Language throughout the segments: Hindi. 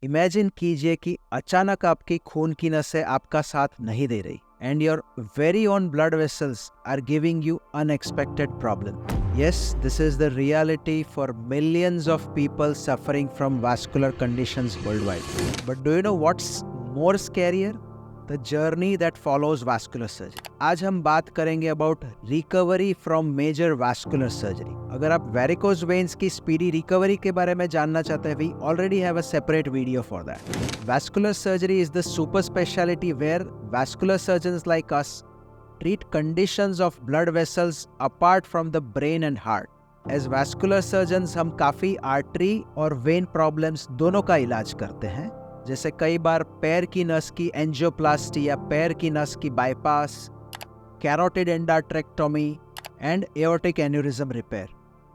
इमेजिन कीजिए कि अचानक आपकी खून की नसें आपका साथ नहीं दे रही and your very own blood vessels are giving you unexpected problem. Yes, this is the reality for millions of people suffering from vascular conditions worldwide. But do you know what's more scarier? The journey that follows vascular surgery. आज हम बात करेंगे about recovery from major vascular surgery. अगर आप varicose veins की speedy recovery के बारे में जानना चाहते हैं, we already have a separate video for that. Vascular surgery is the super specialty where vascular surgeons like us treat conditions of blood vessels apart from the brain and heart. As vascular surgeons हम काफ़ी artery और vein problems दोनों का इलाज करते हैं, जैसे कई बार पैर की नस की एंजियोप्लास्टी या पैर की नस की bypass, carotid endarterectomy and aortic aneurysm repair.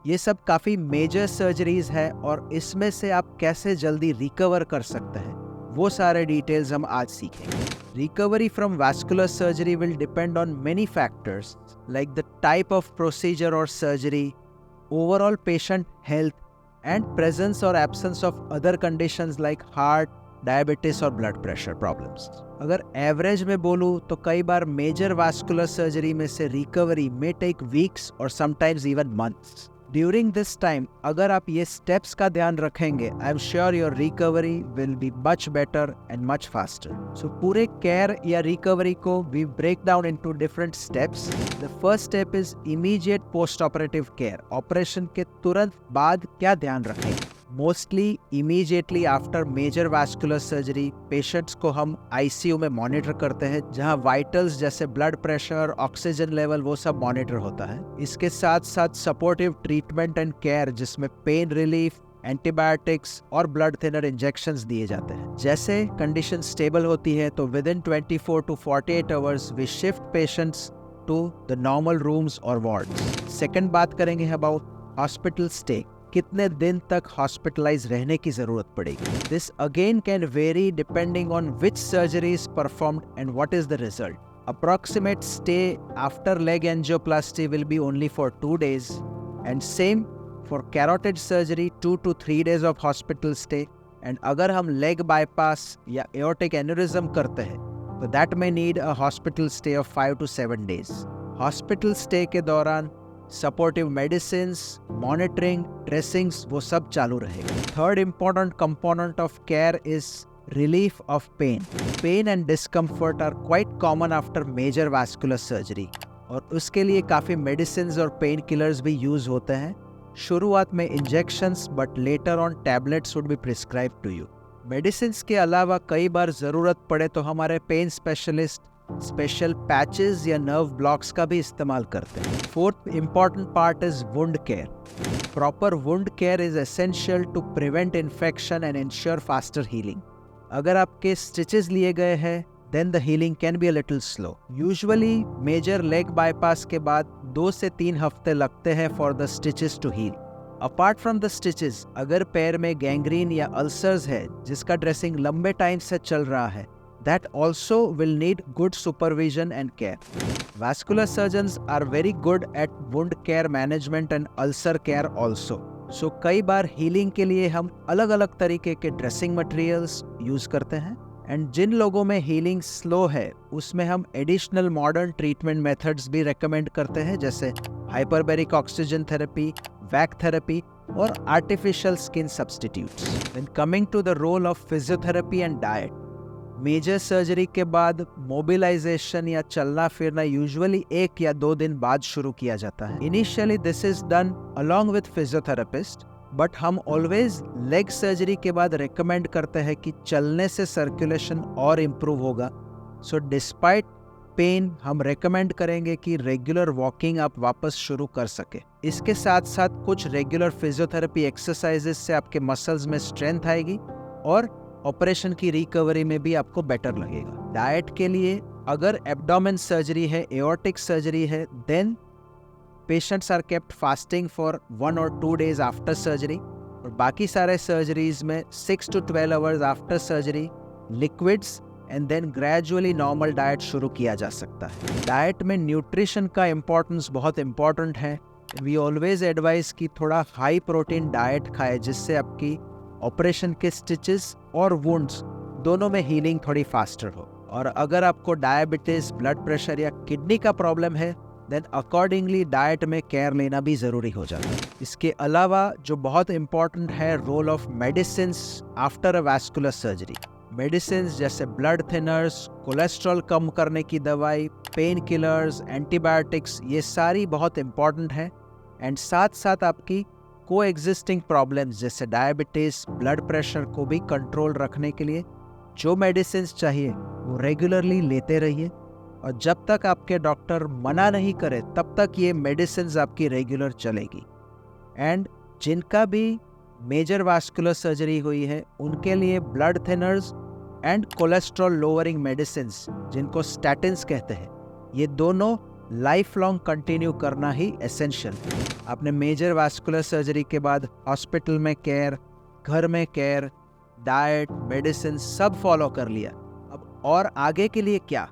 ये सब काफ़ी मेजर सर्जरीज है और इसमें से आप कैसे जल्दी रिकवर कर सकते हैं वो सारे डिटेल्स हम आज सीखेंगे. Recovery from vascular surgery will depend on many factors like the type of procedure or surgery, overall patient health, and presence or absence of other conditions like heart, diabetes और blood pressure problems. अगर एवरेज में बोलूँ तो कई बार मेजर वास्कुलर सर्जरी में से recovery may take weeks or sometimes even months. During this time अगर आप ये स्टेप्स का ध्यान रखेंगे, I am sure your recovery will be much better and much faster. So पूरे केयर या रिकवरी को we break down into different steps. The first step is immediate post operative care. Operation के तुरंत बाद क्या ध्यान रखेंगे? Mostly immediately after major vascular surgery patients को हम आईसीयू में मॉनिटर करते हैं, जहां वाइटल्स जैसे ब्लड प्रेशर, ऑक्सीजन लेवल वो सब मॉनिटर होता है. इसके साथ साथ सपोर्टिव ट्रीटमेंट एंड केयर जिसमें पेन रिलीफ, एंटीबायोटिक्स और ब्लड थिनर इंजेक्शंस दिए जाते हैं. जैसे कंडीशन स्टेबल होती है तो within 24 to 48 hours we shift patients to the normal rooms और वार्ड्स. सेकेंड बात करेंगे अबाउट हॉस्पिटल स्टे. कितने दिन तक हॉस्पिटलाइज रहने की जरूरत पड़ेगी? This again can very depending on which surgery is performed and what is the result. Approximate stay after leg angioplasty will be only for 2 days and same for carotid surgery 2 to 3 days of hospital stay. And अगर हम leg bypass या aortic aneurysm करते हैं तो that may need a hospital stay of 5 to 7 days. Hospital stay के दौरान सपोर्टिव मेडिसिन, मॉनिटरिंग, ड्रेसिंग्स वो सब चालू रहेगा. Third important component of care is relief of pain. Pain and discomfort are quite common after major vascular surgery और उसके लिए काफ़ी मेडिसिन और पेन किलर्स भी यूज होते हैं. शुरुआत में injections but later on tablets would be prescribe to you. Medicine के अलावा कई बार ज़रूरत पड़े तो हमारे पेन स्पेशलिस्ट स्पेशल पैचेस या नर्व ब्लॉक्स का भी इस्तेमाल करते हैं. Fourth important part is wound care. Proper wound care is essential to prevent infection and ensure faster healing. अगर आपके स्टिचेस लिए गए हैं then the healing can be a little slow. Usually major leg bypass के बाद 2 से 3 हफ्ते लगते हैं for the stitches to heal. Apart from the stitches अगर पैर में गैंग्रीन या अल्सर्स है जिसका ड्रेसिंग लंबे टाइम से चल रहा है, that also will need good supervision and care. Vascular surgeons are very good at wound care management and ulcer care also. So कई बार healing के लिए हम अलग अलग तरीके के dressing materials use करते हैं. And जिन लोगों में healing slow है उसमें हम additional modern treatment methods भी recommend करते हैं, जैसे hyperbaric oxygen therapy, vac therapy और artificial skin substitutes. When coming to the role of physiotherapy and diet, major surgery के बाद मोबिलाइजेशन या चलना फिरना यूजुअली 1 या 2 दिन बाद शुरू किया जाता है. Initially this is done along with physiotherapist, but हम ऑलवेज लेग सर्जरी के बाद रेकमेंड करते हैं कि चलने से सर्कुलेशन और इम्प्रूव होगा. सो डिस्पाइट पेन हम रेकमेंड करेंगे कि रेगुलर वॉकिंग आप वापस शुरू कर सके. इसके साथ साथ कुछ रेगुलर फिजियोथेरेपी एक्सरसाइजेस से आपके मसल्स में स्ट्रेंथ आएगी और ऑपरेशन की रिकवरी में भी आपको बेटर लगेगा. डाइट के लिए अगर एब्डोमेन सर्जरी है, एओर्टिक सर्जरी है, then patients are kept fasting for 1 or 2 days after surgery और बाकी सारे सर्जरीज में 6 to 12 hours after surgery liquids and then gradually normal diet शुरू किया जा सकता है. डाइट में न्यूट्रिशन का इम्पोर्टेंस बहुत इम्पोर्टेंट है. वी ऑलवेज एडवाइज कि थोड़ा हाई प्रोटीन डाइट खाए जिससे आपकी ऑपरेशन के स्टिचेस और वुंड्स दोनों में हीलिंग थोड़ी फास्टर हो। और अगर आपको डायबिटीज, ब्लड प्रेशर या किडनी का प्रॉब्लम है, देन अकॉर्डिंगली डाइट में केयर लेना भी ज़रूरी हो जाता है। इसके अलावा जो बहुत इंपॉर्टेंट है, role of medicine after a vascular surgery. Medicine जैसे ब्लड थिनर्स, कोलेस्ट्रॉल कम करने की दवाई, पेन किलर्स, एंटीबायोटिक्स, ये सारी बहुत इंपॉर्टेंट है। एंड साथ साथ आपकी को एग्जिस्टिंग प्रॉब्लम्स जैसे डायबिटीज, ब्लड प्रेशर को भी कंट्रोल रखने के लिए जो मेडिसिन चाहिए वो रेगुलरली लेते रहिए। और जब तक आपके डॉक्टर मना नहीं करे तब तक ये मेडिसिन आपकी रेगुलर चलेगी। एंड जिनका भी मेजर वास्कुलर सर्जरी हुई है उनके लिए blood thinners and cholesterol lowering medicine, जिनको स्टैटिन्स कहते हैं, ये दोनों लाइफ लॉन्ग कंटिन्यू करना ही एसेंशियल। आपने मेजर वास्कुलर सर्जरी के बाद हॉस्पिटल में केयर, घर में केयर, डाइट, मेडिसिन सब फॉलो कर लिया। अब और आगे के लिए क्या?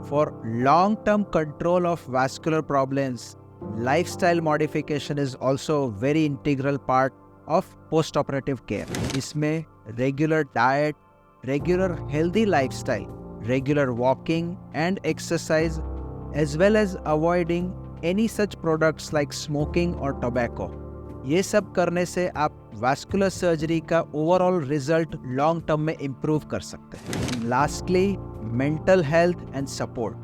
For long term control of vascular problems, lifestyle modification is also very integral part of post operative care. इसमें regular diet, regular healthy lifestyle, regular walking and exercise, as well as avoiding any such products like smoking or tobacco, ये सब करने से आप वास्कुलर सर्जरी का ओवरऑल रिजल्ट लॉन्ग टर्म में इम्प्रूव कर सकते हैं। Lastly, mental health and support.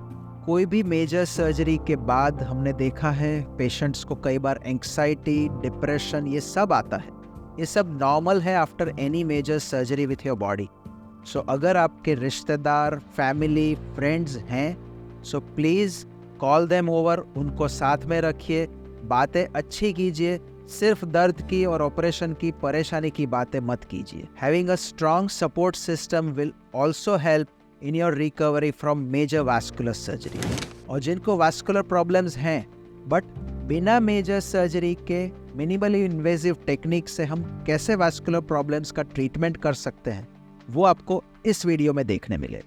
कोई भी मेजर सर्जरी के बाद हमने देखा है पेशेंट्स को कई बार एंग्जाइटी, डिप्रेशन, ये सब आता है। ये सब नॉर्मल है after any major surgery with your body. So अगर आपके रिश्तेदार, फैमिली, फ्रेंड्स हैं, so please call them over, उनको साथ में रखिए, बातें अच्छी कीजिए, सिर्फ दर्द की और ऑपरेशन की परेशानी की बातें मत कीजिए। Having a strong support system will also help in your recovery from major vascular surgery. और जिनको वास्कुलर प्रॉब्लम्स हैं बट बिना मेजर सर्जरी के मिनिमली इन्वेजिव टेक्निक से हम कैसे वास्कुलर प्रॉब्लम्स का ट्रीटमेंट कर सकते हैं, वो आपको इस वीडियो में देखने मिले।